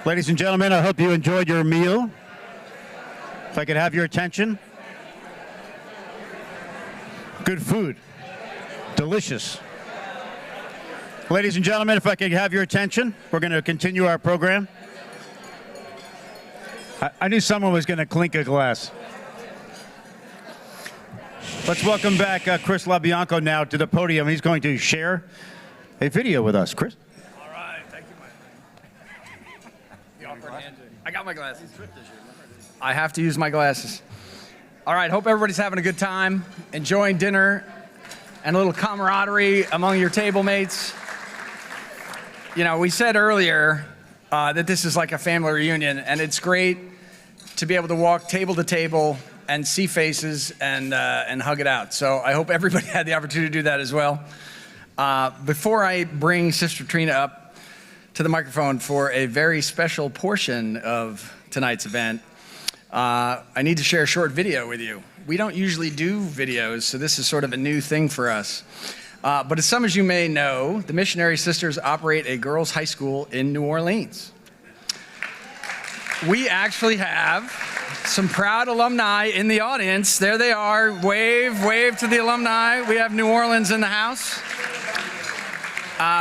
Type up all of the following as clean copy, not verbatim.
Ladies and gentlemen, I hope you enjoyed your meal. If I could have your attention. Good food. Delicious. Ladies and gentlemen, if I could have your attention, we're going to continue our program. I knew someone was going to clink a glass. Let's welcome back Chris LaBianco now to the podium. He's going to share a video with us. Chris? All right, thank you, I got my glasses. I have to use my glasses. All right, hope everybody's having a good time, enjoying dinner, and a little camaraderie among your table mates. You know, we said earlier that this is like a family reunion, and it's great to be able to walk table to table and see faces and hug it out. So I hope everybody had the opportunity to do that as well. Before I bring Sister Trina up to the microphone for a very special portion of tonight's event, I need to share a short video with you. We don't usually do videos, so this is sort of a new thing for us. But as some of you may know, the Missionary Sisters operate a girls' high school in New Orleans. We actually have some proud alumni in the audience. There they are. Wave, wave to the alumni. We have New Orleans in the house.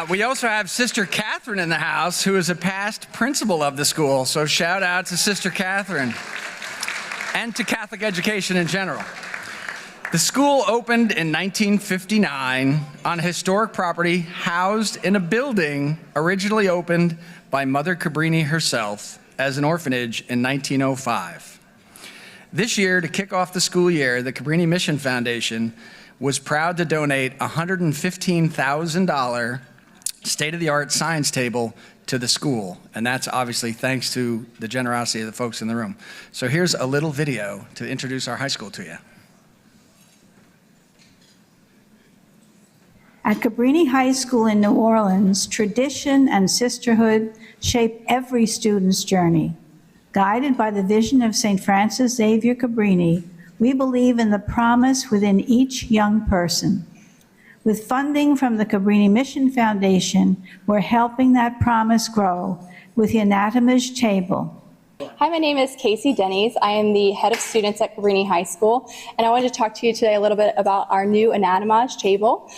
We also have Sister Catherine in the house, who is a past principal of the school. So shout out to Sister Catherine and to Catholic education in general. The school opened in 1959 on a historic property housed in a building originally opened by Mother Cabrini herself as an orphanage in 1905. This year, to kick off the school year, the Cabrini Mission Foundation was proud to donate a $115,000 state-of-the-art science table to the school, and that's obviously thanks to the generosity of the folks in the room. So here's a little video to introduce our high school to you. At Cabrini High School in New Orleans, tradition and sisterhood shape every student's journey. Guided by the vision of St. Francis Xavier Cabrini, we believe in the promise within each young person. With funding from the Cabrini Mission Foundation, we're helping that promise grow with the Anatomage Table. Hi, my name is Casey Denny's. I am the head of students at Cabrini High School, and I wanted to talk to you today a little bit about our new Anatomage table.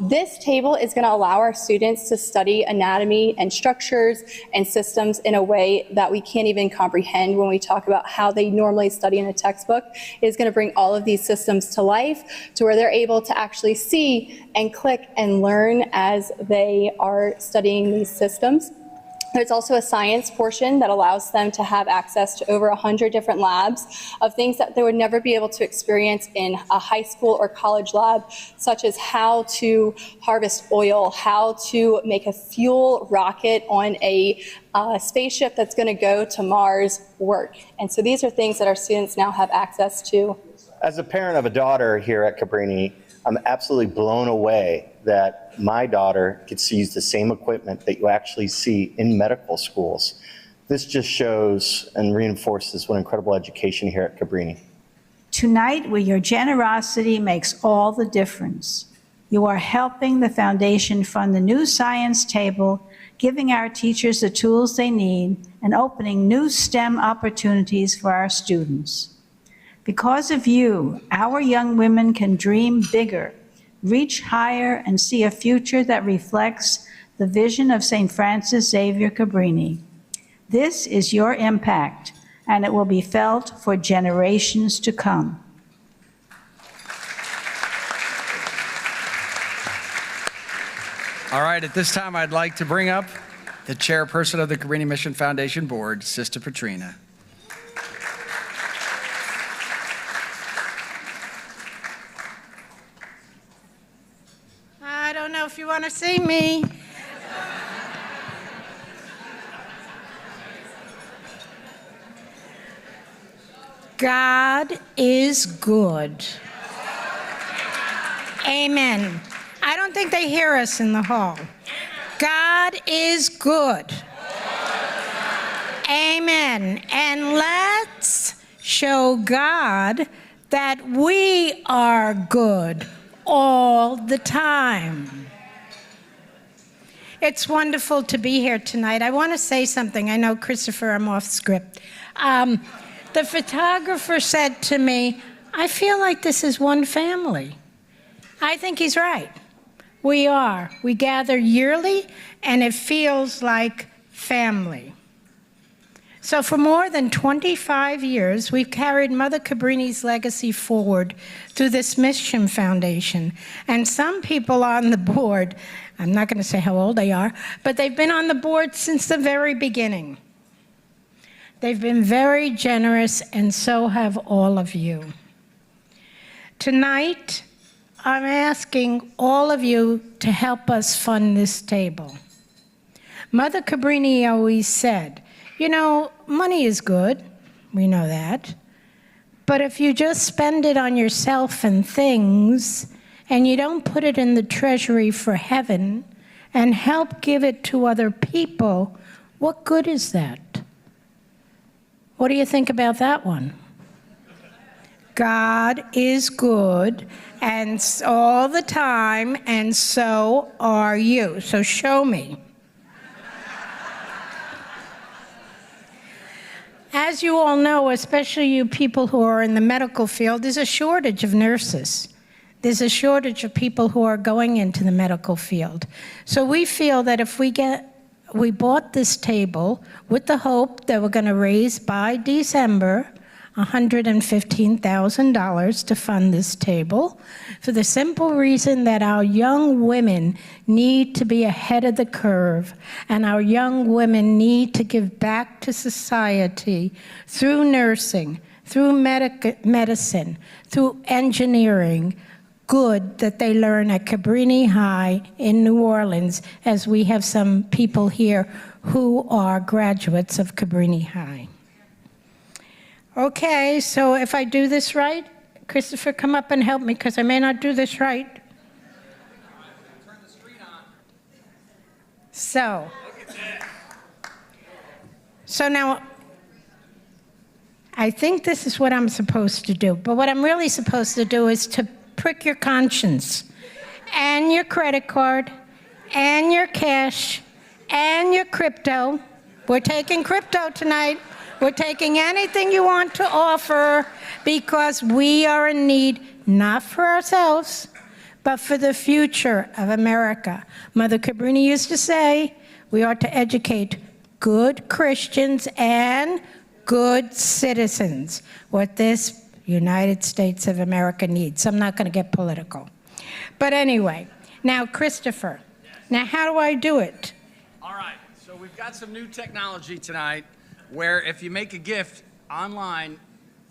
This table is going to allow our students to study anatomy and structures and systems in a way that we can't even comprehend when we talk about how they normally study in a textbook. It is going to bring all of these systems to life to where they're able to actually see and click and learn as they are studying these systems. There's also a science portion that allows them to have access to over 100 different labs of things that they would never be able to experience in a high school or college lab, such as how to harvest oil, how to make a fuel rocket on a spaceship that's going to go to Mars work. And so these are things that our students now have access to. As a parent of a daughter here at Cabrini, I'm absolutely blown away that my daughter gets to use the same equipment that you actually see in medical schools. This just shows and reinforces what incredible education here at Cabrini. Tonight, where your generosity makes all the difference. You are helping the foundation fund the new science table, giving our teachers the tools they need, and opening new STEM opportunities for our students. Because of you, our young women can dream bigger, reach higher, and see a future that reflects the vision of St. Francis Xavier Cabrini. This is your impact, and it will be felt for generations to come. All right, at this time, I'd like to bring up the chairperson of the Cabrini Mission Foundation Board, Sister Petrina. I don't know if you want to see me. God is good. Amen. I don't think they hear us in the hall. God is good. Amen. And let's show God that we are good all the time. It's wonderful to be here tonight. I want to say something. I know, Christopher, I'm off script. The photographer said to me, I feel like this is one family. I think he's right. We are. We gather yearly, and it feels like family. So for more than 25 years, we've carried Mother Cabrini's legacy forward through this mission foundation. And some people on the board, I'm not going to say how old they are, but they've been on the board since the very beginning. They've been very generous, and so have all of you. Tonight, I'm asking all of you to help us fund this table. Mother Cabrini always said, you know, money is good, we know that, but if you just spend it on yourself and things, and you don't put it in the treasury for heaven, and help give it to other people, what good is that? What do you think about that one? God is good, and all the time, and so are you. So show me. As you all know, especially you people who are in the medical field, there's a shortage of nurses. There's a shortage of people who are going into the medical field. So we feel that if we bought this table with the hope that we're going to raise by December $115,000 to fund this table, for the simple reason that our young women need to be ahead of the curve, and our young women need to give back to society through nursing, through medicine, through engineering, good that they learn at Cabrini High in New Orleans, as we have some people here who are graduates of Cabrini High. Okay, so if I do this right, Christopher, come up and help me, because I may not do this right. Turn the screen on. So now, I think this is what I'm supposed to do, but what I'm really supposed to do is to prick your conscience, and your credit card, and your cash, and your crypto. We're taking crypto tonight. We're taking anything you want to offer, because we are in need, not for ourselves, but for the future of America. Mother Cabrini used to say, we ought to educate good Christians and good citizens, what this United States of America needs. I'm not going to get political. But anyway, now Christopher, now how do I do it? All right, so we've got some new technology tonight where if you make a gift online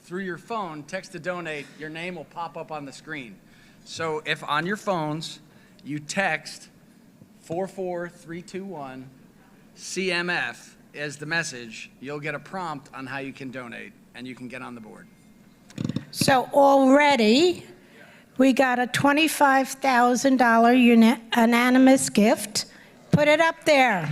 through your phone, text to donate, your name will pop up on the screen. So if on your phones you text 44321 CMF as the message, you'll get a prompt on how you can donate, and you can get on the board. So already we got a $25,000 unanimous gift. Put it up there.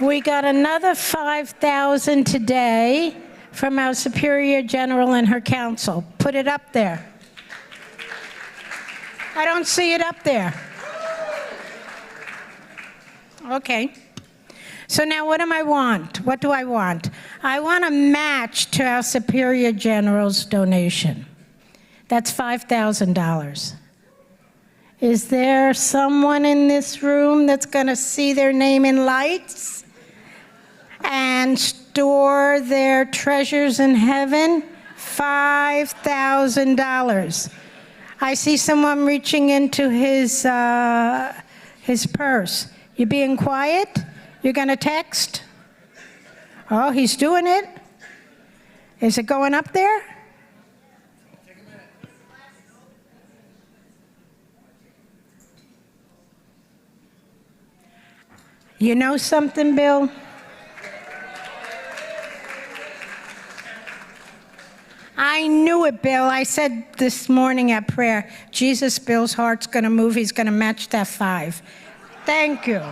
We got another $5,000 today from our Superior General and her council. Put it up there. I don't see it up there. Okay. So now what do I want? What do I want? I want a match to our Superior General's donation. That's $5,000. Is there someone in this room that's going to see their name in lights and store their treasures in heaven? $5,000. I see someone reaching into his purse. You being quiet? You're going to text? Oh, he's doing it. Is it going up there? You know something, Bill? I knew it, Bill. I said this morning at prayer, Jesus, Bill's heart's going to move. He's going to match that 5. Thank you.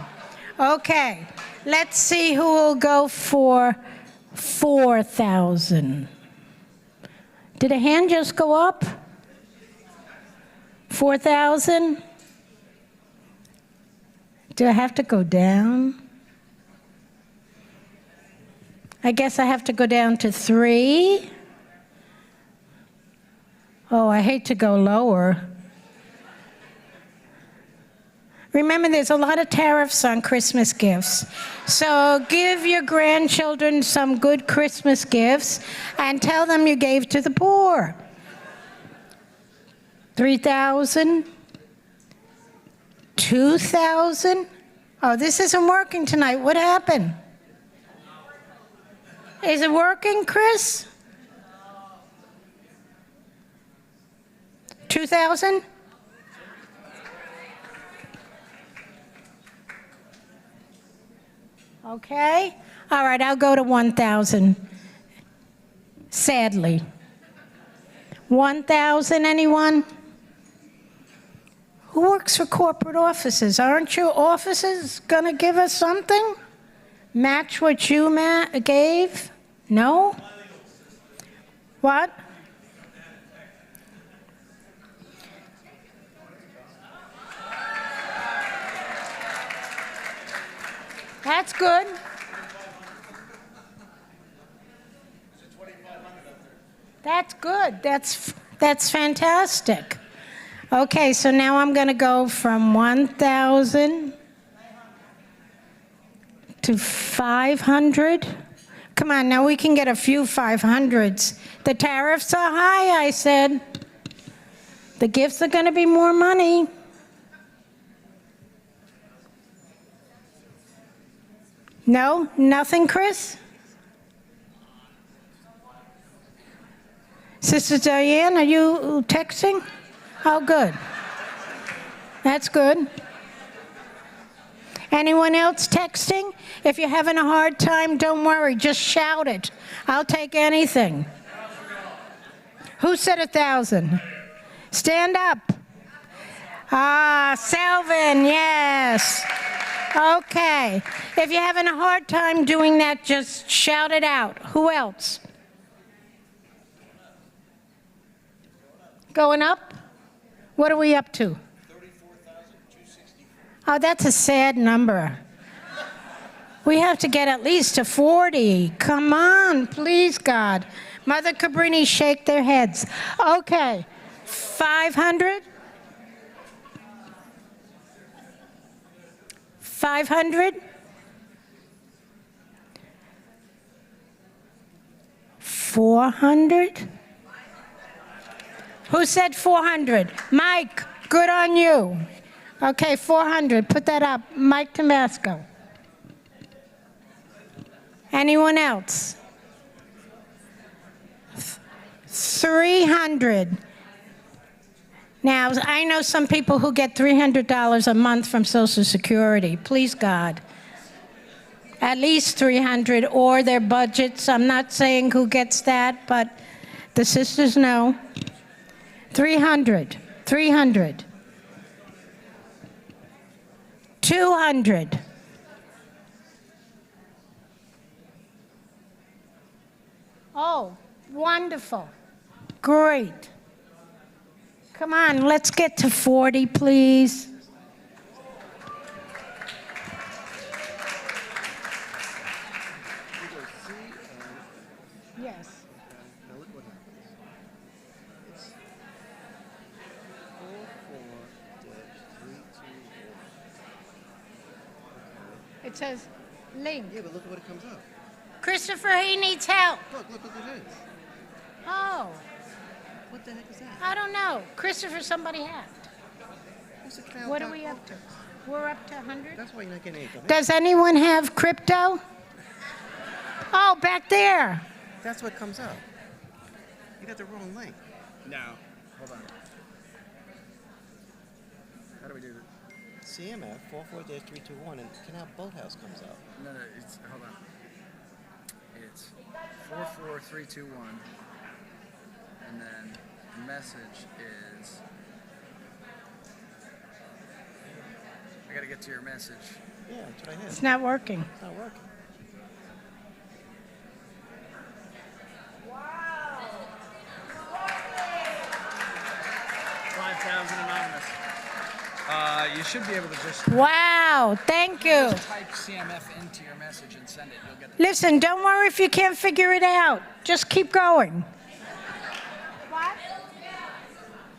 Okay, let's see who will go for 4,000. Did a hand just go up? 4,000? Do I have to go down? I guess I have to go down to 3. Oh, I hate to go lower. Remember, there's a lot of tariffs on Christmas gifts. So give your grandchildren some good Christmas gifts and tell them you gave to the poor. 3,000? 2,000? Oh, this isn't working tonight. What happened? Is it working, Chris? 2,000? Okay. All right, I'll go to 1,000. Sadly. 1,000, anyone? Who works for corporate offices? Aren't your offices going to give us something? Match what you gave? No? What? That's good. That's good. That's fantastic. Okay, so now I'm going to go from 1,000 to 500. Come on, now we can get a few 500s. The tariffs are high, I said. The gifts are going to be more money. No? Nothing, Chris? Sister Diane, are you texting? Oh, good. That's good. Anyone else texting? If you're having a hard time, don't worry. Just shout it. I'll take anything. Who said 1,000? Stand up. Ah, Selvin, yes. Okay. If you're having a hard time doing that, just shout it out. Who else? Going up? What are we up to? 34,264. Oh, that's a sad number. We have to get at least to 40. Come on, please, God. Mother Cabrini shake their heads. Okay. 500? 500? 400? Who said 400? Mike, good on you. Okay, 400. Put that up. Mike Tomasco. Anyone else? 300. Now, I know some people who get $300 a month from Social Security. Please, God. At least 300 or their budgets. I'm not saying who gets that, but the sisters know. 300. 300. 200. Oh, wonderful. Great. Come on, let's get to 40, please. Yes. Now look what happens. It's 44-321. It says link. Yeah, but look at what it comes up. Christopher, he needs help. Look what it is. Oh, What the heck is that? I don't know. Christopher, somebody hacked. What's a cloud What are dot we up to? optics? We're up to 100? That's why you're not getting anything. Does anyone have crypto? Oh, back there. That's what comes up. You got the wrong link. No. Hold on. How do we do that? CMF 44-321 and Canal Boathouse comes up. No, it's, hold on. It's 44321. And then the message is, I gotta get to your message. Yeah, that's what I hit. It's not working. It's not working. $6,000 anonymous. You should be able to just Wow, thank you. type CMF into your message and send it. You'll get the Listen, don't worry if you can't figure it out. Just keep going. What?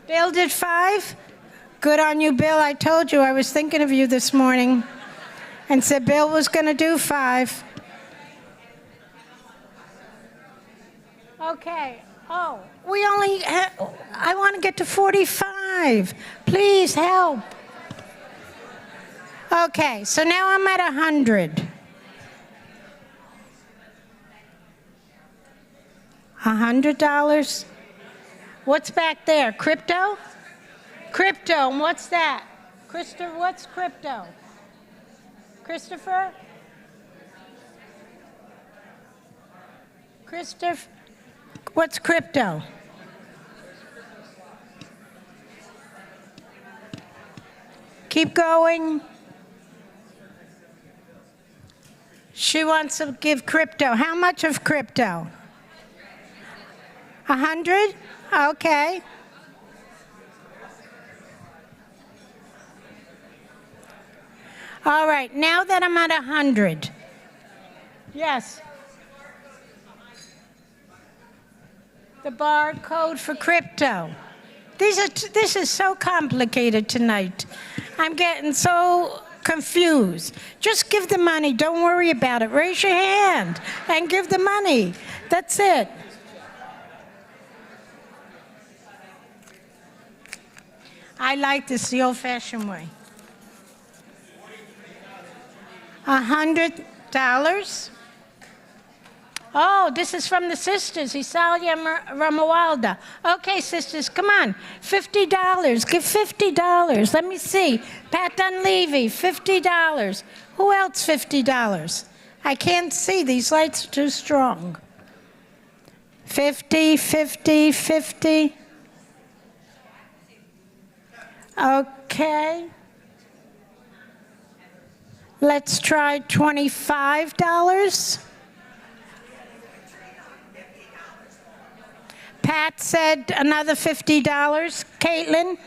Bill did 5? Good on you, Bill. I told you I was thinking of you this morning and said Bill was going to do 5. Okay. Oh, we only I want to get to 45. Please help. Okay, so now I'm at 100. $100? What's back there? Crypto? Crypto, and what's that? Christopher, what's crypto? Christopher? Christopher, what's crypto? Keep going. She wants to give crypto. How much of crypto? 100? Okay. All right, now that I'm at 100. Yes. The barcode for crypto. This is so complicated tonight. I'm getting so confused. Just give the money. Don't worry about it. Raise your hand and give the money. That's it. I like this the old-fashioned way. $100. Oh, this is from the sisters, Isalia Ramawalda. Okay, sisters, come on. $50. Give $50. Let me see. Pat Dunleavy, $50. Who else $50? I can't see. These lights are too strong. 50, 50, 50. Okay. Let's try $25. Pat said another $50. Caitlin?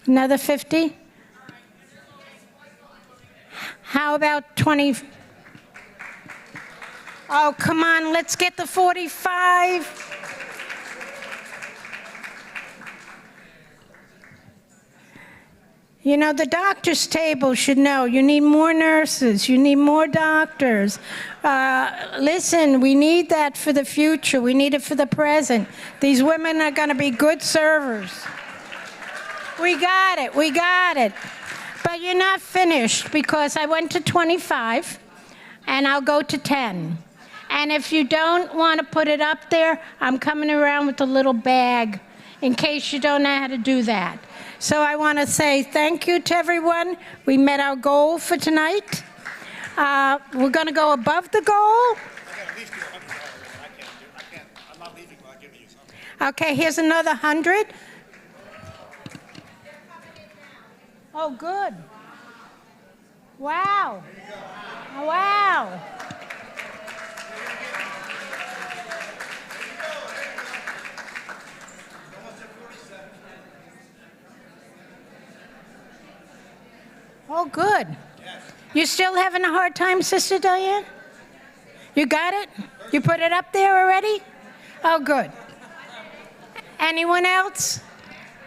Another 50? How about 20? Oh, come on, let's get the 45. You know, the doctor's table should know you need more nurses, you need more doctors. Listen, we need that for the future. We need it for the present. These women are going to be good servers. We got it, we got it. But you're not finished because I went to 25 and I'll go to 10. And if you don't want to put it up there, I'm coming around with a little bag in case you don't know how to do that. So I want to say thank you to everyone. We met our goal for tonight. We're going to go above the goal. Okay, here's another 100. Oh, good. Wow. Wow. Oh, good. You still having a hard time, Sister Diane? You got it? You put it up there already? Oh, good. Anyone else?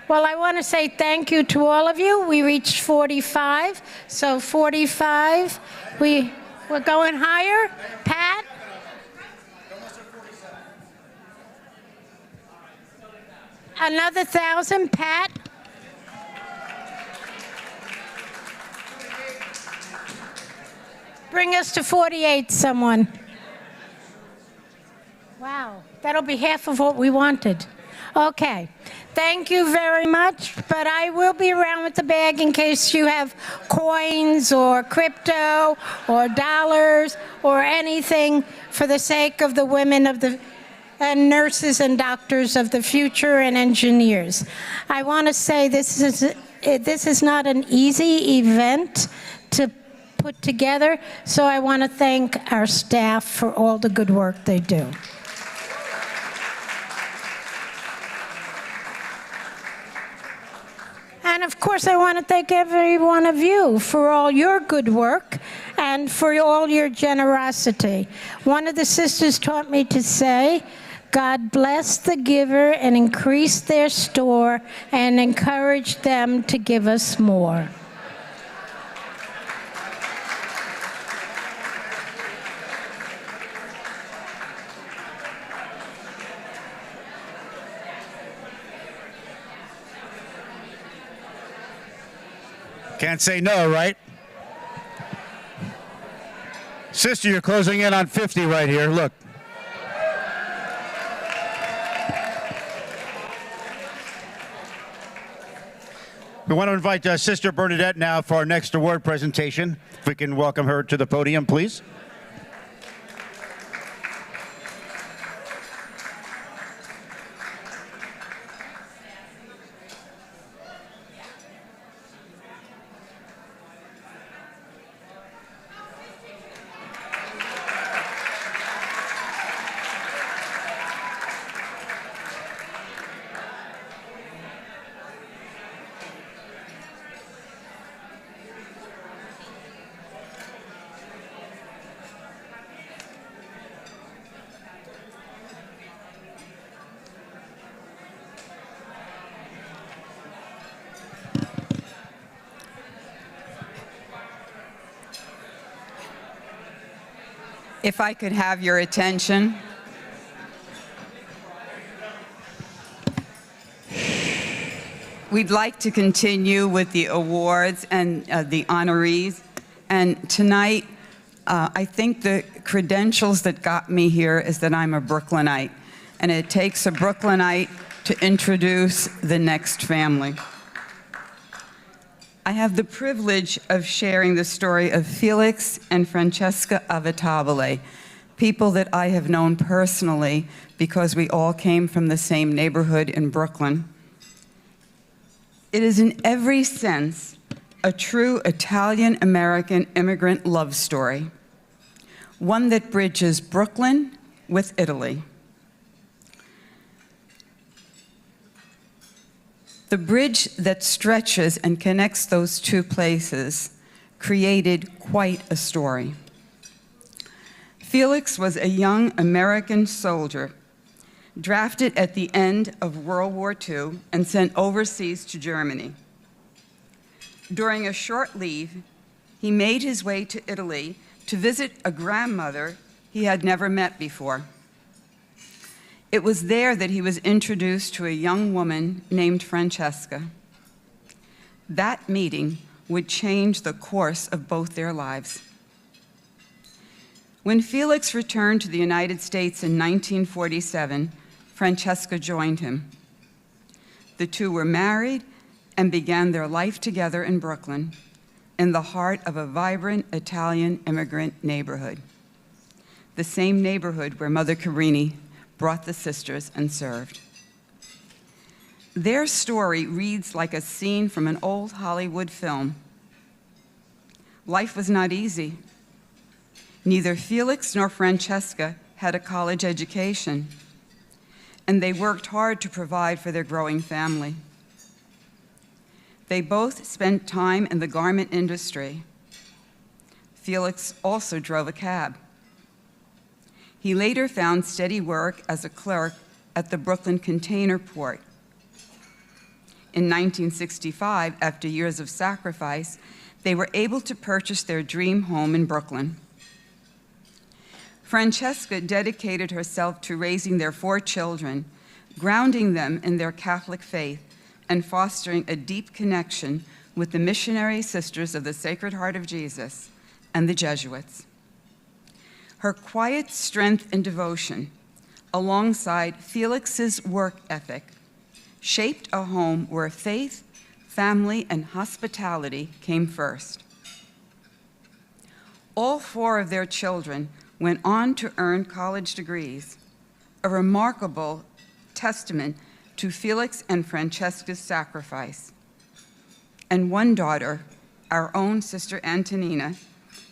Well, I want to say thank you to all of you. We reached 45. So 45. We're going higher. Pat? Another 1,000. Pat? Bring us to 48, someone. Wow, that'll be half of what we wanted. Okay, thank you very much, but I will be around with the bag in case you have coins or crypto or dollars or anything for the sake of the women of the and nurses and doctors of the future and engineers. I want to say this is not an easy event to put together, so I want to thank our staff for all the good work they do. And of course, I want to thank every one of you for all your good work and for all your generosity. One of the sisters taught me to say, God bless the giver and increase their store and encourage them to give us more. Can't say no, right? Sister, you're closing in on 50 right here. Look. We want to invite Sister Bernadette now for our next award presentation. If we can welcome her to the podium, please. If I could have your attention. We'd like to continue with the awards and the honorees. And tonight, I think the credentials that got me here is that I'm a Brooklynite. And it takes a Brooklynite to introduce the next family. I have the privilege of sharing the story of Felix and Francesca Avatabile, people that I have known personally because we all came from the same neighborhood in Brooklyn. It is in every sense a true Italian-American immigrant love story, one that bridges Brooklyn with Italy. The bridge that stretches and connects those two places created quite a story. Felix was a young American soldier, drafted at the end of World War II and sent overseas to Germany. During a short leave, he made his way to Italy to visit a grandmother he had never met before. It was there that he was introduced to a young woman named Francesca. That meeting would change the course of both their lives. When Felix returned to the United States in 1947, Francesca joined him. The two were married and began their life together in Brooklyn, in the heart of a vibrant Italian immigrant neighborhood, the same neighborhood where Mother Cabrini brought the sisters and served. Their story reads like a scene from an old Hollywood film. Life was not easy. Neither Felix nor Francesca had a college education, and they worked hard to provide for their growing family. They both spent time in the garment industry. Felix also drove a cab. He later found steady work as a clerk at the Brooklyn Container Port. In 1965, after years of sacrifice, they were able to purchase their dream home in Brooklyn. Francesca dedicated herself to raising their 4 children, grounding them in their Catholic faith, and fostering a deep connection with the missionary sisters of the Sacred Heart of Jesus and the Jesuits. Her quiet strength and devotion, alongside Felix's work ethic, shaped a home where faith, family, and hospitality came first. All 4 of their children went on to earn college degrees, a remarkable testament to Felix and Francesca's sacrifice. And one daughter, our own Sister Antonina,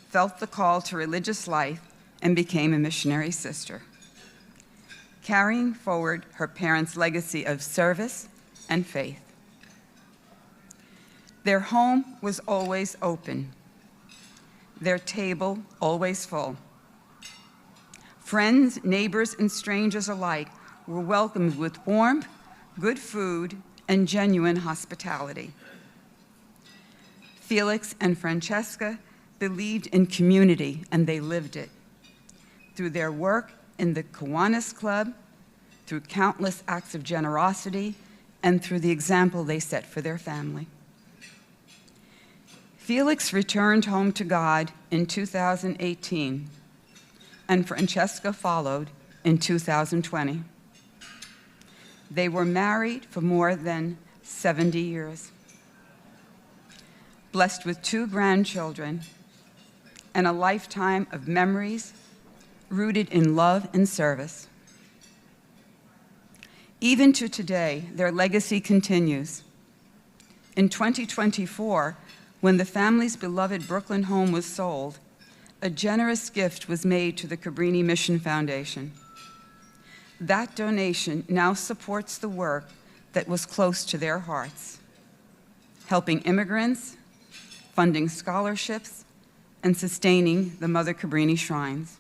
felt the call to religious life and became a missionary sister, carrying forward her parents' legacy of service and faith. Their home was always open, their table always full. Friends, neighbors, and strangers alike were welcomed with warmth, good food, and genuine hospitality. Felix and Francesca believed in community, and they lived it. Through their work in the Kiwanis Club, through countless acts of generosity, and through the example they set for their family. Felix returned home to God in 2018, and Francesca followed in 2020. They were married for more than 70 years, blessed with 2 grandchildren and a lifetime of memories rooted in love and service. Even to today, their legacy continues. In 2024, when the family's beloved Brooklyn home was sold, a generous gift was made to the Cabrini Mission Foundation. That donation now supports the work that was close to their hearts, helping immigrants, funding scholarships, and sustaining the Mother Cabrini shrines.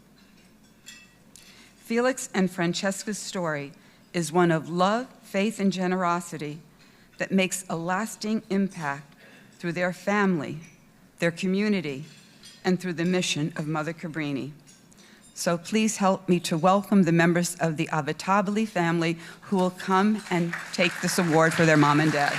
Felix and Francesca's story is one of love, faith, and generosity that makes a lasting impact through their family, their community, and through the mission of Mother Cabrini. So please help me to welcome the members of the Avitabili family who will come and take this award for their mom and dad.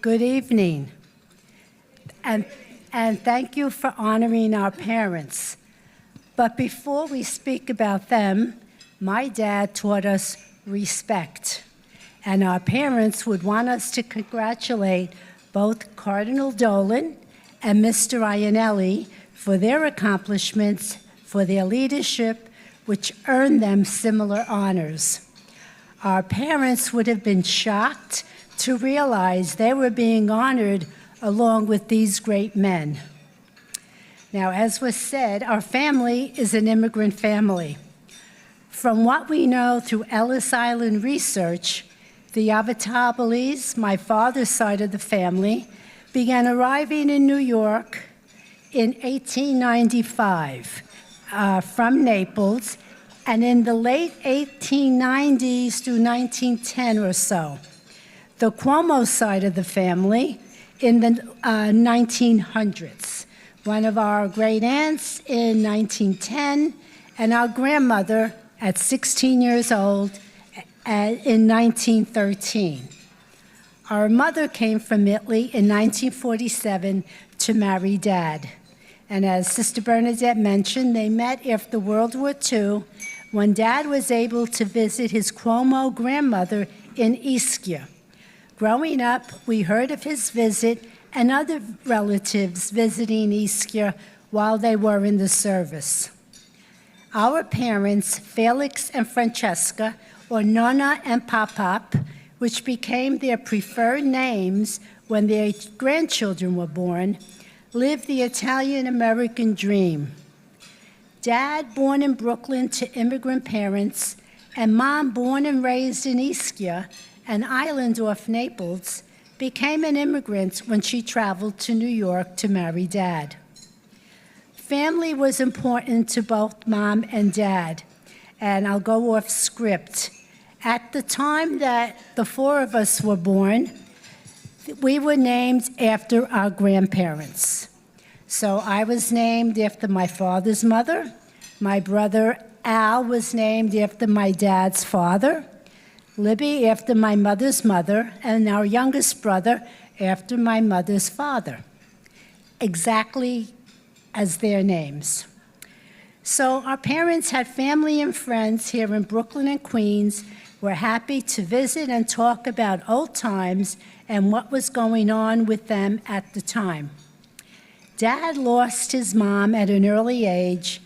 Good evening, and thank you for honoring our parents. But before we speak about them, my dad taught us respect, and our parents would want us to congratulate both Cardinal Dolan and Mr. Iannelli for their accomplishments, for their leadership, which earned them similar honors. Our parents would have been shocked to realize they were being honored along with these great men. Now, as was said, our family is an immigrant family. From what we know through Ellis Island research, the Avatabilis, my father's side of the family, began arriving in New York in 1895 from Naples, and in the late 1890s through 1910 or so. The Cuomo side of the family in the 1900s. One of our great aunts in 1910, and our grandmother at 16 years old in 1913. Our mother came from Italy in 1947 to marry Dad. And as Sister Bernadette mentioned, they met after World War II when Dad was able to visit his Cuomo grandmother in Ischia. Growing up, we heard of his visit and other relatives visiting Ischia while they were in the service. Our parents, Felix and Francesca, or Nonna and Papap, which became their preferred names when their grandchildren were born, lived the Italian-American dream. Dad, born in Brooklyn to immigrant parents, and Mom, born and raised in Ischia, an island off Naples, became an immigrant when she traveled to New York to marry Dad. Family was important to both Mom and Dad, and I'll go off script. At the time that the 4 of us were born, we were named after our grandparents. So I was named after my father's mother. My brother Al was named after my dad's father. Libby after my mother's mother, and our youngest brother after my mother's father, exactly as their names. So our parents had family and friends here in Brooklyn and Queens. We're happy to visit and talk about old times and what was going on with them at the time. Dad lost his mom at an early age,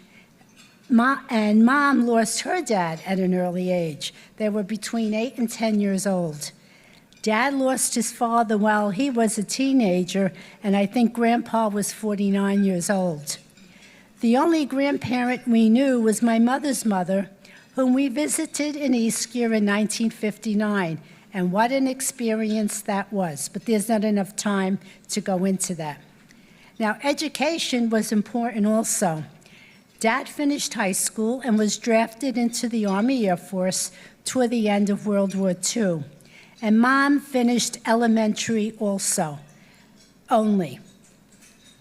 and Mom lost her dad at an early age. They were between 8 and 10 years old. Dad lost his father while he was a teenager, and I think Grandpa was 49 years old. The only grandparent we knew was my mother's mother, whom we visited in Eastgear in 1959, and what an experience that was. But there's not enough time to go into that. Now, education was important also. Dad finished high school and was drafted into the Army Air Force toward the end of World War II. And Mom finished elementary also, only.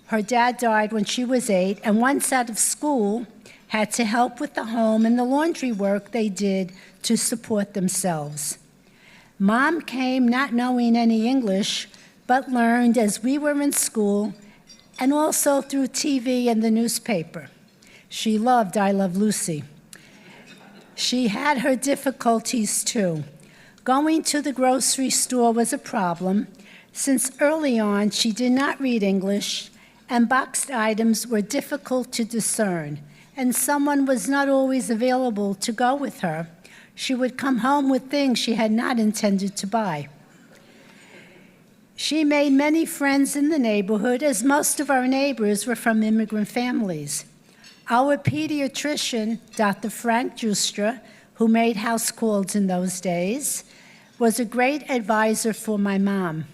Her dad died when she was 8, and once out of school, had to help with the home and the laundry work they did to support themselves. Mom came not knowing any English, but learned as we were in school and also through TV and the newspaper. She loved I Love Lucy. She had her difficulties too. Going to the grocery store was a problem, since early on she did not read English and boxed items were difficult to discern, and someone was not always available to go with her. She would come home with things she had not intended to buy. She made many friends in the neighborhood, as most of our neighbors were from immigrant families. Our pediatrician, Dr. Frank Justra, who made house calls in those days, was a great advisor for my mom.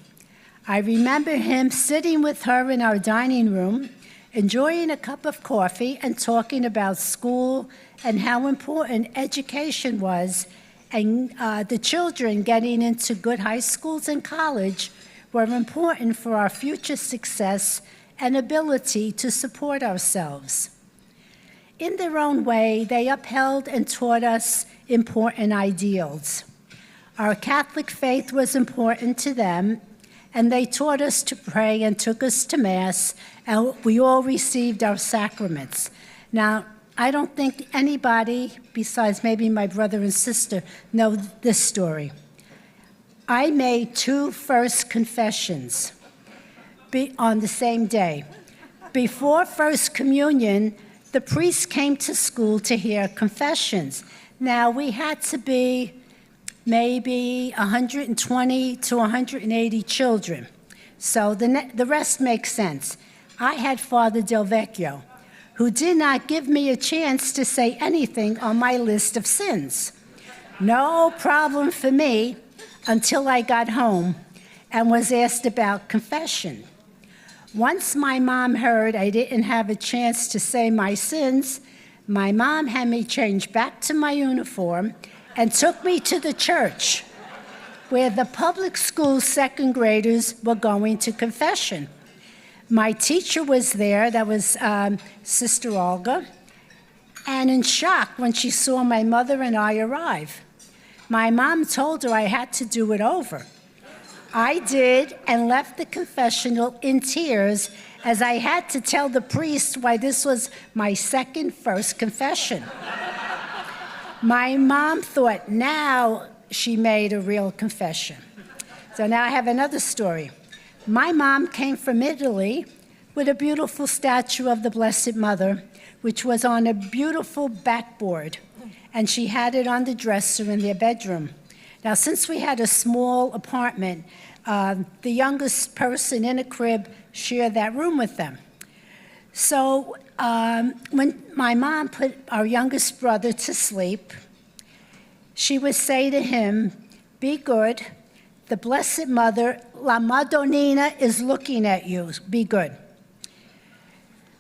I remember him sitting with her in our dining room, enjoying a cup of coffee and talking about school and how important education was, and the children getting into good high schools and college were important for our future success and ability to support ourselves. In their own way, they upheld and taught us important ideals. Our Catholic faith was important to them, and they taught us to pray and took us to Mass, and we all received our sacraments. Now, I don't think anybody, besides maybe my brother and sister, know this story. I made 2 first confessions on the same day. Before First Communion, the priest came to school to hear confessions. Now, we had to be maybe 120 to 180 children. So the rest makes sense. I had Father Del Vecchio, who did not give me a chance to say anything on my list of sins. No problem for me until I got home and was asked about confession. Once my mom heard I didn't have a chance to say my sins, my mom had me change back to my uniform and took me to the church where the public school second graders were going to confession. My teacher was there, that was Sister Olga, and in shock when she saw my mother and I arrive. My mom told her I had to do it over. I did, and left the confessional in tears as I had to tell the priest why this was my first confession. My mom thought now she made a real confession. So now I have another story. My mom came from Italy with a beautiful statue of the Blessed Mother, which was on a beautiful backboard, and she had it on the dresser in their bedroom. Now, since we had a small apartment, the youngest person in a crib shared that room with them. So when my mom put our youngest brother to sleep, she would say to him, "Be good. The Blessed Mother, La Madonnina, is looking at you. Be good."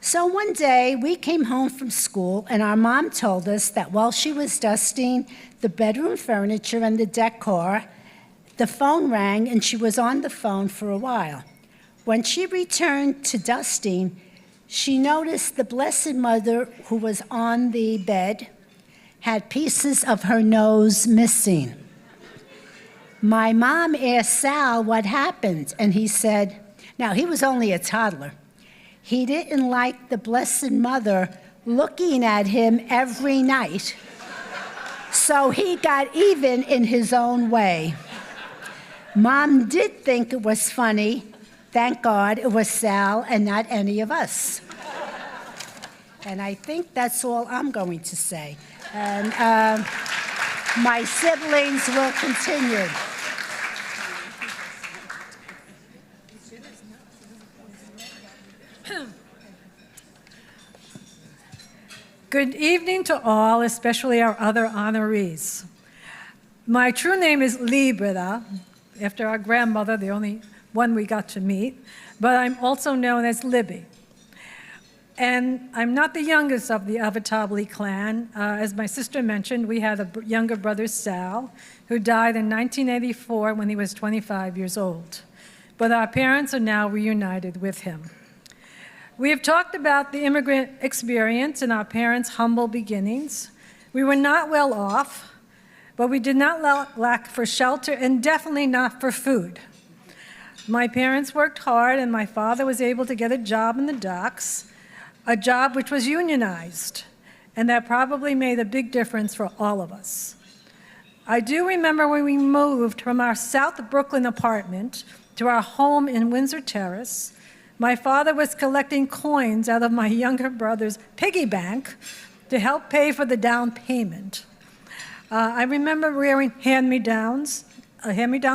So one day, we came home from school, and our mom told us that while she was dusting the bedroom furniture and the decor, the phone rang, and she was on the phone for a while. When she returned to dusting, she noticed the Blessed Mother, who was on the bed, had pieces of her nose missing. My mom asked Sal what happened, and he said, now he was only a toddler, he didn't like the Blessed Mother looking at him every night. So he got even in his own way. Mom did think it was funny. Thank God it was Sal and not any of us. And I think that's all I'm going to say. And my siblings will continue. Good evening to all, especially our other honorees. My true name is Libera, after our grandmother, the only one we got to meet, but I'm also known as Libby. And I'm not the youngest of the Avatabli clan. As my sister mentioned, we had a younger brother, Sal, who died in 1984 when he was 25 years old. But our parents are now reunited with him. We have talked about the immigrant experience and our parents' humble beginnings. We were not well off, but we did not lack for shelter and definitely not for food. My parents worked hard and my father was able to get a job in the docks, a job which was unionized, and that probably made a big difference for all of us. I do remember when we moved from our South Brooklyn apartment to our home in Windsor Terrace, my father was collecting coins out of my younger brother's piggy bank to help pay for the down payment. I remember wearing hand-me-down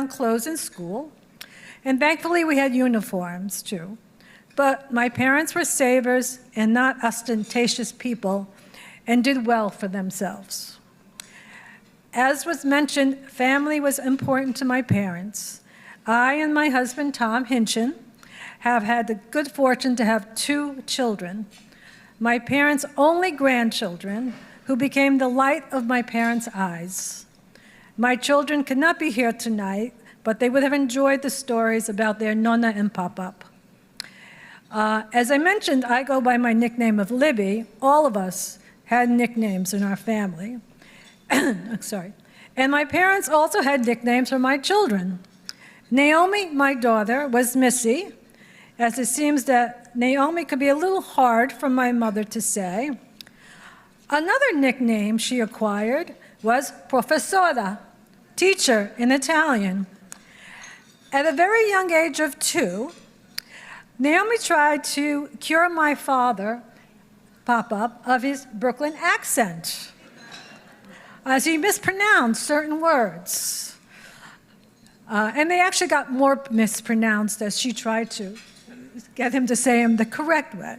clothes in school, and thankfully we had uniforms too. But my parents were savers and not ostentatious people and did well for themselves. As was mentioned, family was important to my parents. I and my husband, Tom Hinchin, have had the good fortune to have 2 children, my parents' only grandchildren, who became the light of my parents' eyes. My children could not be here tonight, but they would have enjoyed the stories about their Nonna and Pop-Up. As I mentioned, I go by my nickname of Libby. All of us had nicknames in our family. Sorry. And my parents also had nicknames for my children. Naomi, my daughter, was Missy, as it seems that Naomi could be a little hard for my mother to say. Another nickname she acquired was Professora, teacher in Italian. At a very young age of 2, Naomi tried to cure my father, Pop-Up, of his Brooklyn accent, as he mispronounced certain words. And they actually got more mispronounced as she tried to get him to say them the correct way.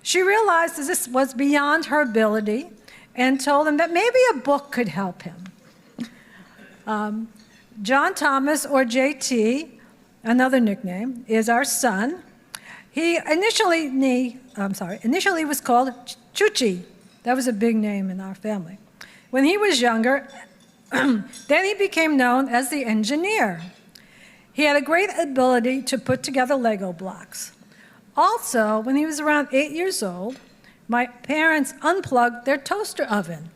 She realized that this was beyond her ability and told him that maybe a book could help him. John Thomas, or JT, another nickname, is our son. He initially was called Chuchi. That was a big name in our family. When he was younger, then he became known as the engineer. He had a great ability to put together Lego blocks. Also, when he was around 8 years old, my parents unplugged their toaster oven.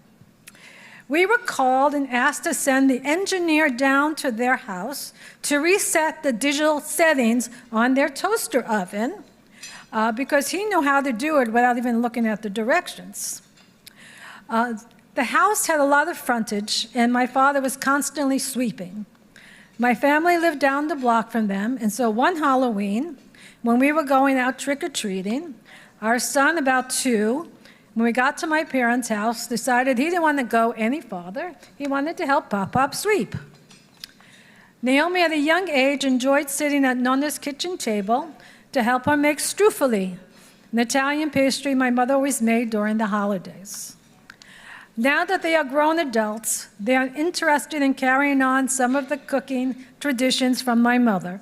We were called and asked to send the engineer down to their house to reset the digital settings on their toaster oven because he knew how to do it without even looking at the directions. The house had a lot of frontage, and my father was constantly sweeping. My family lived down the block from them, and so one Halloween, when we were going out trick-or-treating, our son, about 2, when we got to my parents' house, decided he didn't want to go any farther. He wanted to help Pop-Pop sweep. Naomi, at a young age, enjoyed sitting at Nonna's kitchen table to help her make struffoli, an Italian pastry my mother always made during the holidays. Now that they are grown adults, they are interested in carrying on some of the cooking traditions from my mother.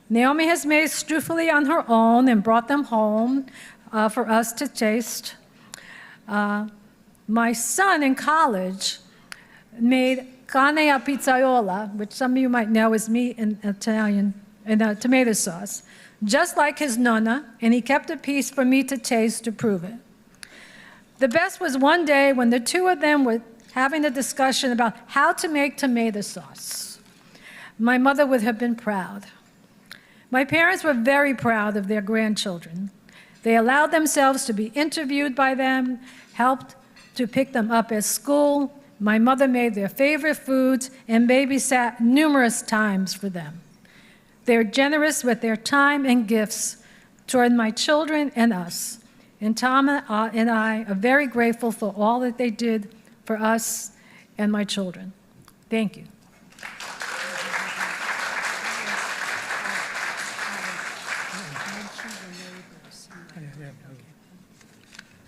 Naomi has made struffoli on her own and brought them home for us to taste. My son in college made carne a pizzaiola, which some of you might know is meat in Italian, and tomato sauce, just like his nonna, and he kept a piece for me to taste to prove it. The best was one day when the 2 of them were having a discussion about how to make tomato sauce. My mother would have been proud. My parents were very proud of their grandchildren. They allowed themselves to be interviewed by them, helped to pick them up at school. My mother made their favorite foods and babysat numerous times for them. They're generous with their time and gifts toward my children and us. And Tom and I are very grateful for all that they did for us and my children. Thank you.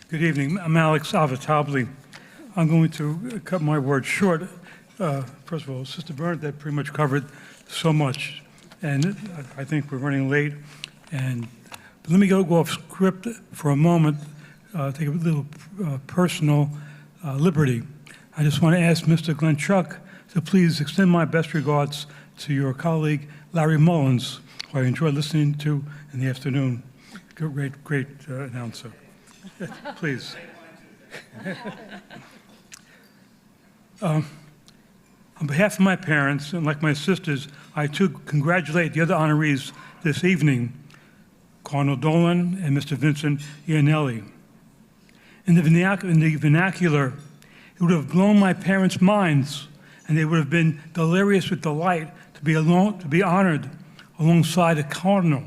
Good evening. I'm Alex Avatabli. I'm going to cut my words short. First of all, Sister Bernadette pretty much covered so much, and I think we're running late. But let me go off script for a moment, take a little personal liberty. I just want to ask Mr. Glenn Chuck to please extend my best regards to your colleague, Larry Mullins, who I enjoyed listening to in the afternoon. Great announcer. Please. On behalf of my parents, and like my sisters, I too congratulate the other honorees this evening, Cardinal Dolan and Mr. Vincent Iannelli. In the vernacular, it would have blown my parents' minds, and they would have been delirious with delight to be honored alongside a cardinal.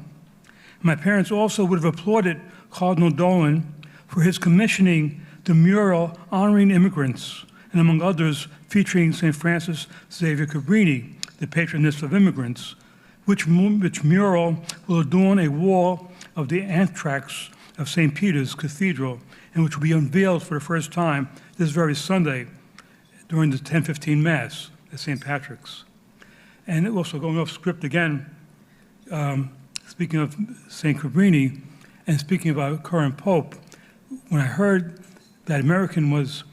My parents also would have applauded Cardinal Dolan for his commissioning the mural honoring immigrants, and among others, featuring St. Francis Xavier Cabrini, the patroness of immigrants, which mural will adorn a wall of the anthrax of St. Peter's Cathedral, and which will be unveiled for the first time this very Sunday during the 10:15 Mass at St. Patrick's. And also going off script again, speaking of St. Cabrini and speaking of our current Pope, when I heard that American was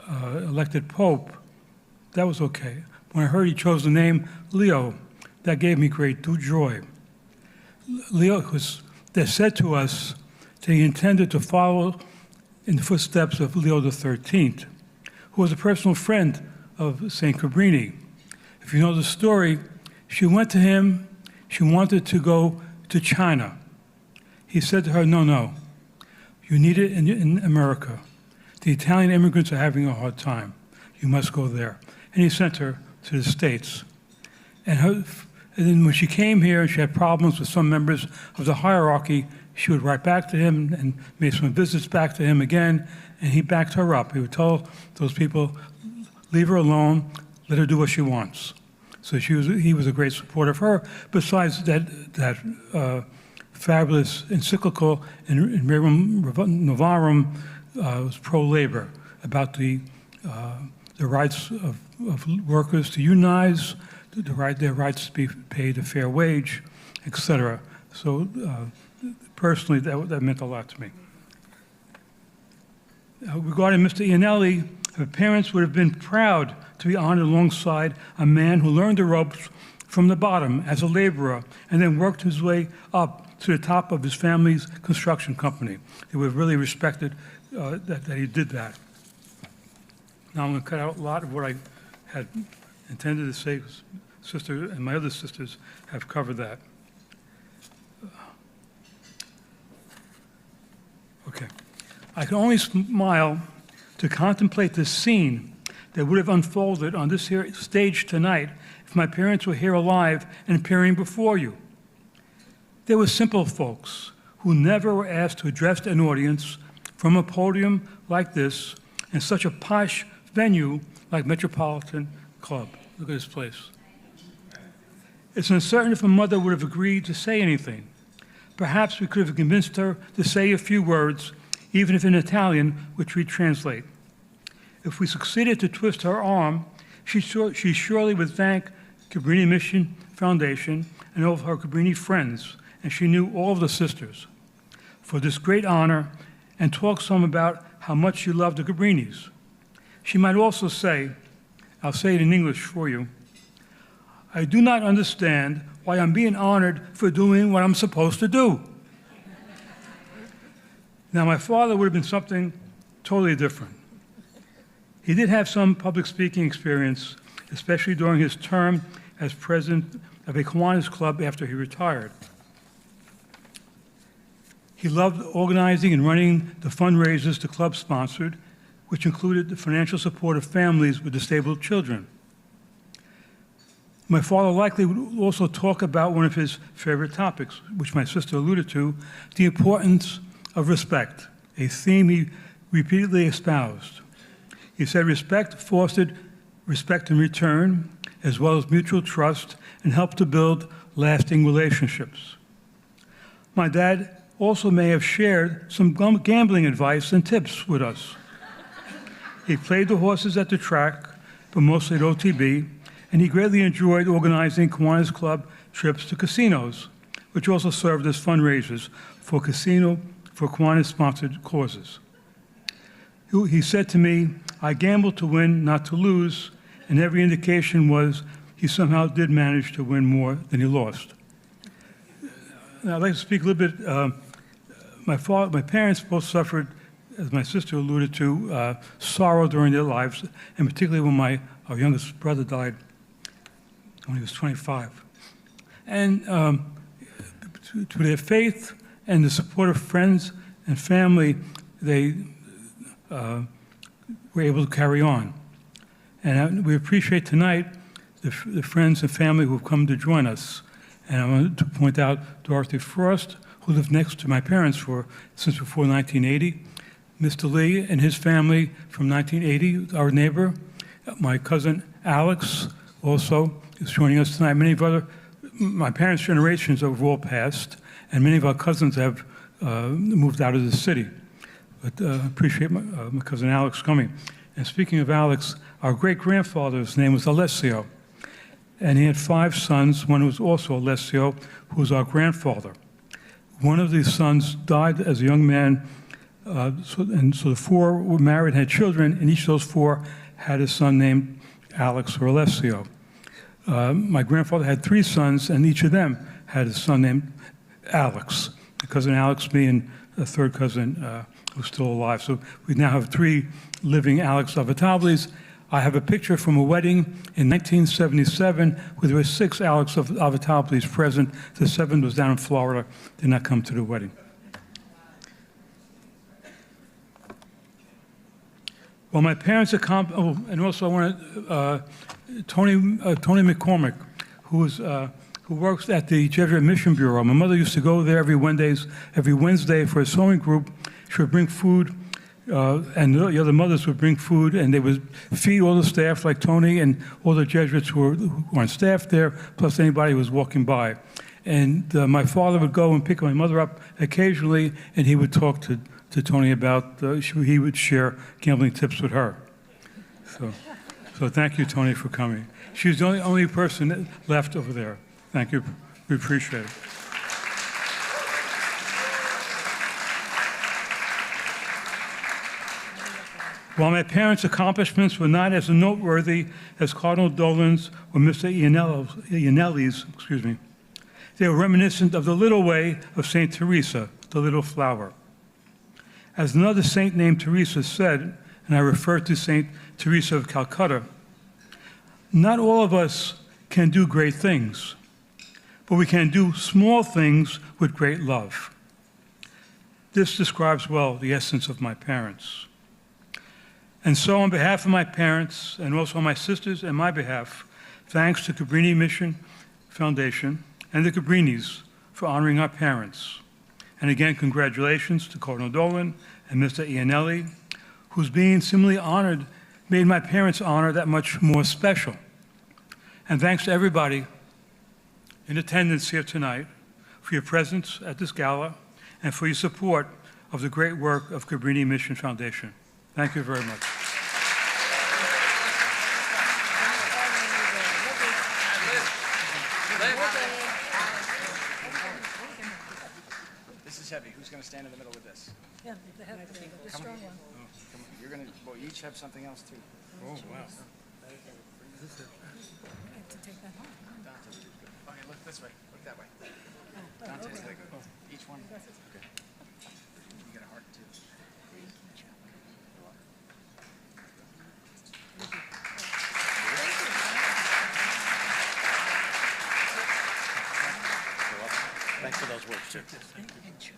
elected Pope, that was okay. When I heard he chose the name Leo, that gave me great joy. Leo they said to us that he intended to follow in the footsteps of Leo XIII, who was a personal friend of St. Cabrini. If you know the story, she went to him, she wanted to go to China. He said to her, no, you need it in America. The Italian immigrants are having a hard time. You must go there. And he sent her to the States. And then when she came here and she had problems with some members of the hierarchy, she would write back to him and made some visits back to him again, and he backed her up. He would tell those people, leave her alone, let her do what she wants. So he was a great supporter of her, besides that fabulous encyclical in Rerum Novarum was pro-labor, about the rights of workers to unionize, their rights to be paid a fair wage, etc. So personally, that meant a lot to me. Regarding Mr. Iannelli, her parents would have been proud to be honored alongside a man who learned the ropes from the bottom as a laborer and then worked his way up to the top of his family's construction company. They would have really respected that he did that. Now I'm going to cut out a lot of what I had intended to say. Sister and my other sisters have covered that. Okay. I can only smile to contemplate this scene that would have unfolded on this here stage tonight if my parents were here alive and appearing before you. They were simple folks who never were asked to address an audience from a podium like this in such a posh venue like Metropolitan Club. Look at this place. It's uncertain if a mother would have agreed to say anything. Perhaps we could have convinced her to say a few words, even if in Italian, which we'd translate. If we succeeded to twist her arm, she surely would thank Cabrini Mission Foundation and all of her Cabrini friends, and she knew all of the sisters, for this great honor, and talk some about how much she loved the Cabrinis. She might also say, I'll say it in English for you, I do not understand why I'm being honored for doing what I'm supposed to do. Now, my father would have been something totally different. He did have some public speaking experience, especially during his term as president of a Kiwanis club after he retired. He loved organizing and running the fundraisers the club sponsored, which included the financial support of families with disabled children. My father likely would also talk about one of his favorite topics, which my sister alluded to, the importance of respect, a theme he repeatedly espoused. He said respect fostered respect in return, as well as mutual trust, and helped to build lasting relationships. My dad also may have shared some gambling advice and tips with us. He played the horses at the track, but mostly at OTB, and he greatly enjoyed organizing Kiwanis Club trips to casinos, which also served as fundraisers for Kiwanis-sponsored causes. He said to me, "I gambled to win, not to lose," and every indication was he somehow did manage to win more than he lost. Now, I'd like to speak a little bit. My parents both suffered, as my sister alluded to, sorrow during their lives, and particularly when our youngest brother died when he was 25. And to their faith and the support of friends and family, they were able to carry on. And we appreciate tonight the friends and family who have come to join us. And I wanted to point out Dorothy Frost, who lived next to my parents since before 1980. Mr. Lee and his family from 1980, our neighbor. My cousin Alex also is joining us tonight. My parents' generations have all passed, and many of our cousins have moved out of the city. But I appreciate my cousin Alex coming. And speaking of Alex, our great-grandfather's name was Alessio. And he had 5 sons. One was also Alessio, who was our grandfather. One of these sons died as a young man, so the 4 were married, had children, and each of those 4 had a son named Alex or Alessio. My grandfather had 3 sons, and each of them had a son named Alex. My cousin Alex, me, and a third cousin who's still alive. So we now have 3 living Alex Avatables. I have a picture from a wedding in 1977 where there were 6 Alex Avatables present. The 7th was down in Florida, did not come to the wedding. Well, my parents and also I want to, Tony McCormick, who works at the Jesuit Mission Bureau. My mother used to go there every Wednesday for a sewing group. She would bring food, and the other mothers would bring food, and they would feed all the staff, like Tony and all the Jesuits who were on staff there, plus anybody who was walking by. And my father would go and pick my mother up occasionally, and he would talk to Tony about, he would share gambling tips with her. So thank you, Tony, for coming. She's the only person left over there. Thank you. We appreciate it. While my parents' accomplishments were not as noteworthy as Cardinal Dolan's or Mr. Iannelli's, they were reminiscent of the little way of St. Teresa, the little flower. As another saint named Teresa said, and I refer to St. Teresa of Calcutta, not all of us can do great things, but we can do small things with great love. This describes well the essence of my parents. And so on behalf of my parents and also on my sisters and my behalf, thanks to Cabrini Mission Foundation and the Cabrinis for honoring our parents. And again, congratulations to Cardinal Dolan and Mr. Iannelli, whose being similarly honored made my parents' honor that much more special. And thanks to everybody in attendance here tonight for your presence at this gala and for your support of the great work of Cabrini Mission Foundation. Thank you very much. This is heavy. Who's going to stand in the middle with this? Yeah, the strong one. Oh, come on. You're going to, well, you each have something else too. Oh, wow. To take that home. Okay, look this way. Look that way. Dante's leg. Each one. Okay. You got a heart too. Thanks for those words, too. And Chuck.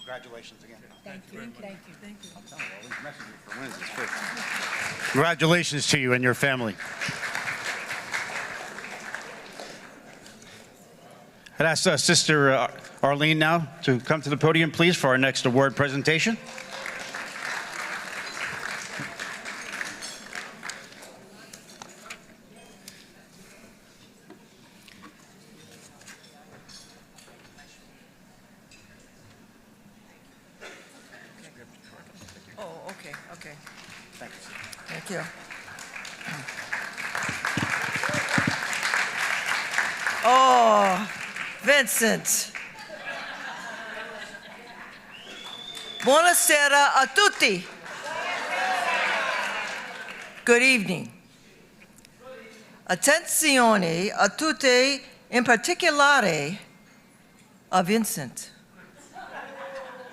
Congratulations again. Thank you. Thank you. Thank you. Congratulations to you and your family. I'd ask Sister Arlene now to come to the podium, please, for our next award presentation. Oh, okay. Thank you. Oh, Vincent. Buonasera a tutti. Good evening. Attenzione a tutti, in particolare a Vincent.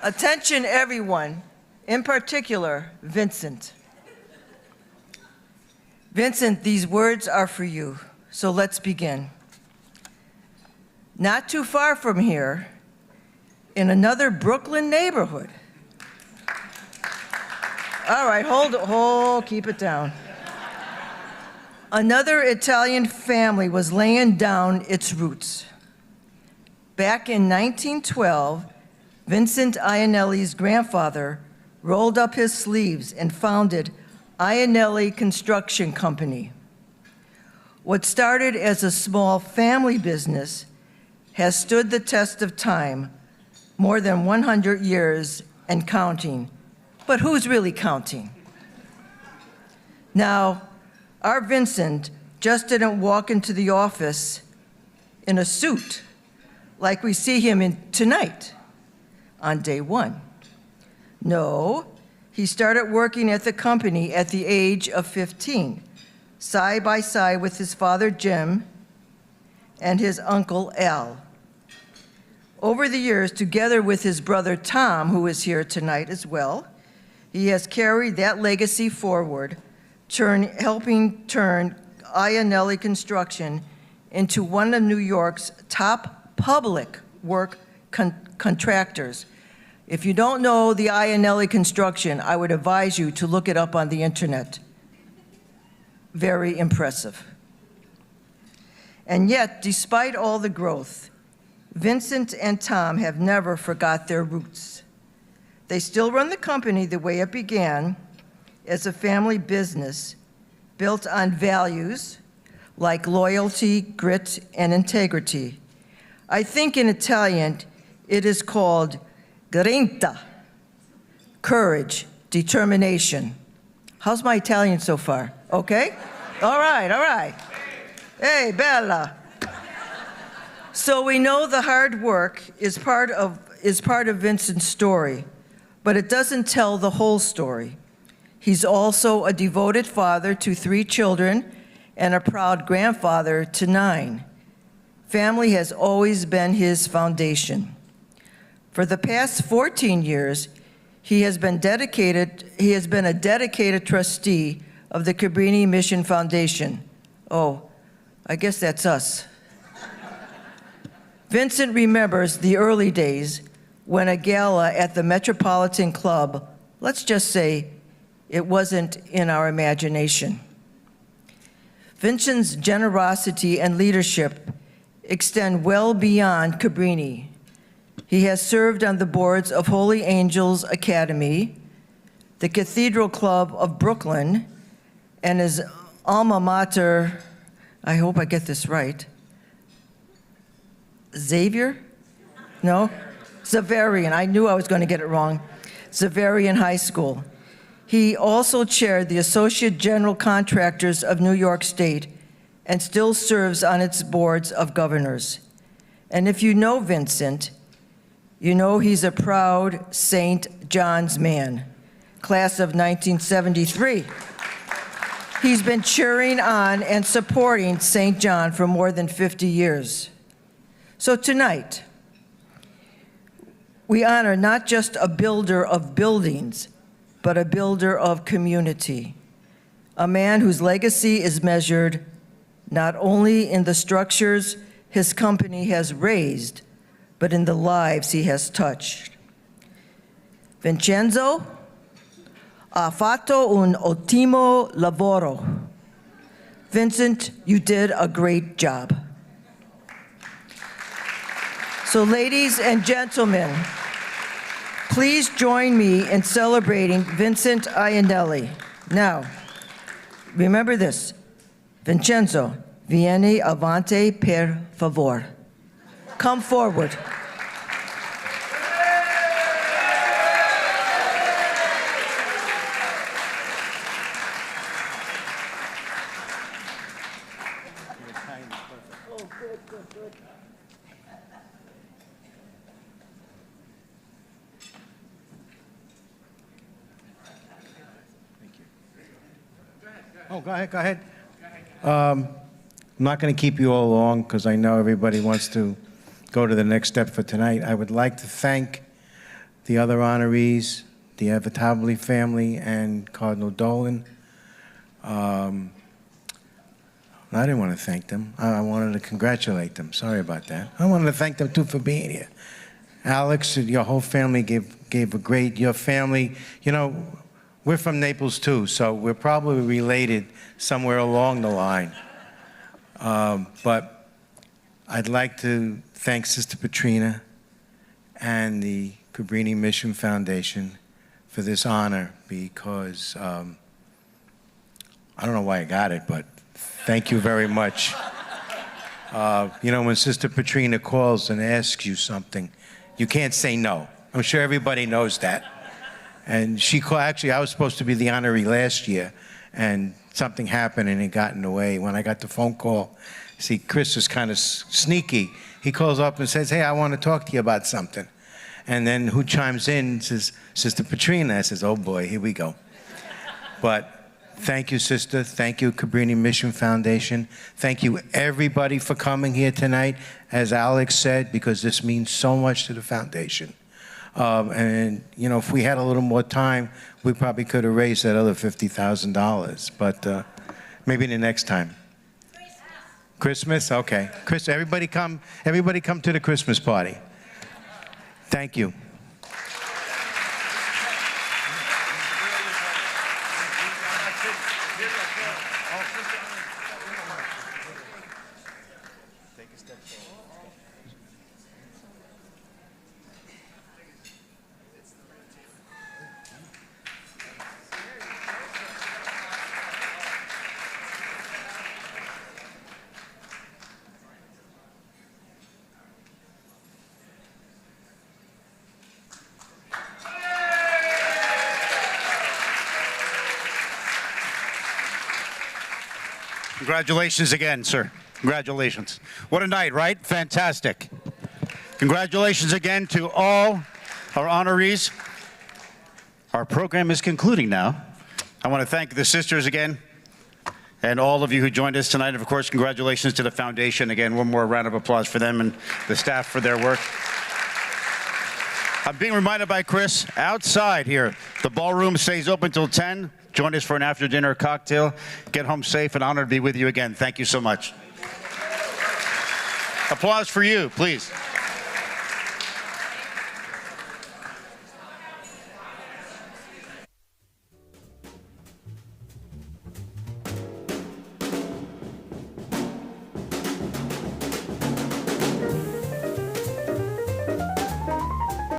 Attention everyone, in particular Vincent. Vincent, these words are for you, so let's begin. Not too far from here, in another Brooklyn neighborhood. All right, keep it down. Another Italian family was laying down its roots. Back in 1912, Vincent Iannelli's grandfather rolled up his sleeves and founded Iannelli Construction Company. What started as a small family business has stood the test of time, more than 100 years and counting. But who's really counting? Now, our Vincent just didn't walk into the office in a suit like we see him in tonight on day one. No, he started working at the company at the age of 15, side by side with his father Jim and his uncle Al. Over the years, together with his brother Tom, who is here tonight as well, he has carried that legacy forward, helping turn Iannelli Construction into one of New York's top public work contractors. If you don't know the Iannelli Construction, I would advise you to look it up on the internet. Very impressive. And yet, despite all the growth, Vincent and Tom have never forgot their roots. They still run the company the way it began, as a family business built on values like loyalty, grit, and integrity. I think in Italian, it is called grinta, courage, determination. How's my Italian so far? Okay? All right. Hey, bella. So we know the hard work is part of Vincent's story, but it doesn't tell the whole story. He's also a devoted father to 3 children and a proud grandfather to 9. Family has always been his foundation. For the past 14 years, he has been a dedicated trustee of the Cabrini Mission Foundation. Oh, I guess that's us. Vincent remembers the early days when a gala at the Metropolitan Club, let's just say, it wasn't in our imagination. Vincent's generosity and leadership extend well beyond Cabrini. He has served on the boards of Holy Angels Academy, the Cathedral Club of Brooklyn, and his alma mater, I hope I get this right, Xavier? No? Xaverian. I knew I was going to get it wrong. Xaverian High School. He also chaired the Associate General Contractors of New York State and still serves on its boards of governors. And if you know Vincent, you know he's a proud St. John's man, class of 1973. He's been cheering on and supporting St. John for more than 50 years. So tonight, we honor not just a builder of buildings, but a builder of community, a man whose legacy is measured not only in the structures his company has raised, but in the lives he has touched. Vincenzo, ha fatto un ottimo lavoro. Vincent, you did a great job. So, ladies and gentlemen, please join me in celebrating Vincent Iannelli. Now, remember this. Vincenzo, vieni avanti per favore. Come forward. Oh, go ahead. I'm not going to keep you all long because I know everybody wants to go to the next step for tonight. I would like to thank the other honorees, the Evitabili family and Cardinal Dolan. I didn't want to thank them. I wanted to congratulate them. Sorry about that. I wanted to thank them too for being here. Alex, your whole family gave a great, your family, you know, we're from Naples too, so we're probably related somewhere along the line. But I'd like to thank Sister Petrina and the Cabrini Mission Foundation for this honor because I don't know why I got it, but thank you very much. You know, when Sister Petrina calls and asks you something, you can't say no. I'm sure everybody knows that. And she called, actually, I was supposed to be the honoree last year, and something happened and it got in the way. When I got the phone call, see, Chris is kind of sneaky. He calls up and says, hey, I want to talk to you about something. And then who chimes in says, Sister Petrina. I says, oh boy, here we go. But thank you, sister. Thank you, Cabrini Mission Foundation. Thank you, everybody, for coming here tonight, as Alex said, because this means so much to the foundation. And, you know, if we had a little more time, we probably could have raised that other $50,000. But maybe the next time. Christmas? Okay. Everybody come to the Christmas party. Thank you. Congratulations again, sir. Congratulations. What a night, right? Fantastic. Congratulations again to all our honorees. Our program is concluding now. I want to thank the sisters again and all of you who joined us tonight. And of course, congratulations to the foundation. Again, one more round of applause for them and the staff for their work. I'm being reminded by Chris, outside here, the ballroom stays open till 10. Join us for an after-dinner cocktail. Get home safe and honored to be with you again. Thank you so much. Applause for you, please.